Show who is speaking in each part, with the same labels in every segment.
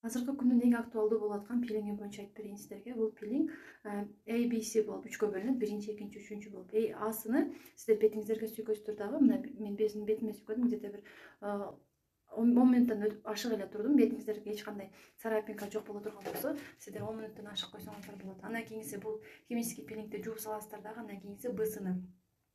Speaker 1: Азыркы күндүн эң актуалдуу болуп аткан пилинги боюнча айтып берейин сиздерге. Бул пилинг ABC болуп 3кө бөлүнөт. Биринчи, экинчи, үчүнчү болуп. A'сыны сиздер бетиңиздерге сүйкөйсүздөр дагы. Мына мен бетиме сүйкөдүм, где-то бир 10 мүнөттөн ашык эле турдум. Бетиңиздерге эч кандай царапинка жок боло турган болсо, сиздер 10 мүнөттөн ашык койсоңуздар болот. Андан кийинкиси бул химический пилингди жууп саласыздар дагы. Андан кийинкиси Б'сыны.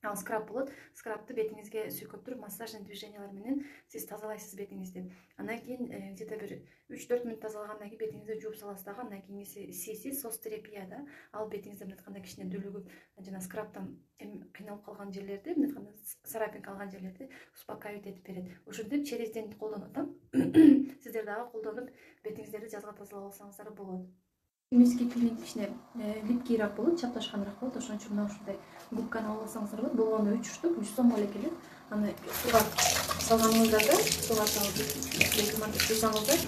Speaker 1: Ал скраб болот. Скрабты бетиңизге сүйкөп туруп, массажный движениялар менен сиз тазалайсыз бетиңизди. Андан кийин где-то бир 3-4 мүнөт тазалагандан кийин бетиңизди жууп саласыз дагы. Андан кийинкиси Сиси состерапия да. Ал бетиңизде мындай атканда кичине дүлүгүп, жана скрабтан кыйналып калган жерлерди, мындай атканда царапинка алган жерлерди успокаивать этип берет. Ошентип через день колдонот да. Сиздер дагы колдонуп бетиңиздерди жазга тазалап алсаңыздар болот. Химический пилинг кичине липкийраак болот, чапташканыраак болот. Ошон үчүн мына ушундай губканы алып алсаңыздар болот. Болгондо 3 штук 100 сом эле келет. Аны сууга салганыңыздарда, сууга салып жуусаңыздар,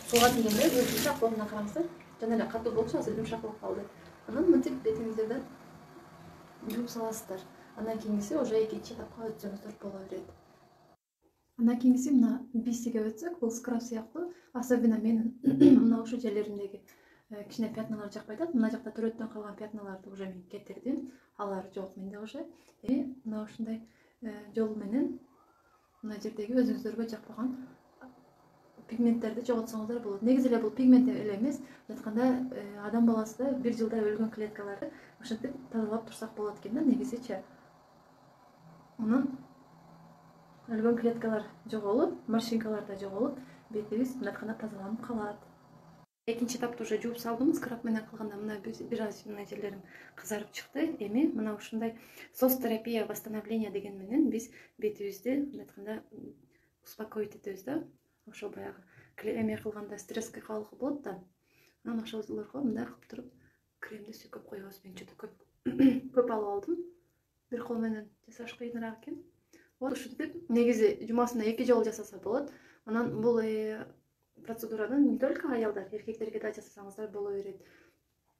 Speaker 1: сууга тийгенде өзүнчө колуна караңыздар. Жана эле катуу болчу, азыр жумшак болуп калды. Анан мынтип бетиңиздерди жууп саласыздар. Андан кийинкиси уже экинчи этапка өтсөңүздөр боло берет. Андан кийинкиси мына бисиге өтсөк, бул скраб сыяктуу. Особенно менин мына ушул жерлеримдеги кичине пятналар жакпай атат. Мына жакта төрөттөн калган пятналарды уже мен кетирдим. Алар жок менде уже. Мына ушундай жол менен мына жердеги өзүңүздөргө жакпаган пигменттерди жоготсоңуздар болот. Негизи эле бул пигмент эле эмес, айтканда адам баласында бир жылда өлгөн клеткаларды ошентип тазалап турсак болот экен да, негизичи. Анан өлгөн клеткалар жоголуп, морщинкалар да жоголуп, бетибиз мындай айтканда тазаланып калат. Экинчи этапты уже жууп салдым. Скраб менен кылганда мына бир аз мына жерлерим кызарып чыкты. Эми мына ушундай состерапия восстановление деген менен биз бетибизди мындай айтканда успокоить этебиз да. Ошо баягы эме кылганда стресске кабылган болот да. Анан ошолорго мындай кылып туруп кремди сүйкөп коебуз. Мен чөтө көп алып алдым. Бир кол менен жасаш кыйыныраак экен. Вот ушинтип негизи жумасына 2 жолу жасаса болот. Анан бул процедураны не только аялдар, эркектерге да жасасаңыздар боло берет.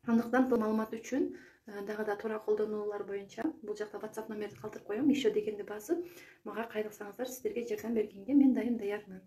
Speaker 1: Андыктан бул маалымат үчүн дагы да туура колдонуулар боюнча бул жакта WhatsApp номерди калтырып коем. Еще дегенди басып, мага кайрылсаңыздар, сиздерге жардам бергенге мен дайым даярмын.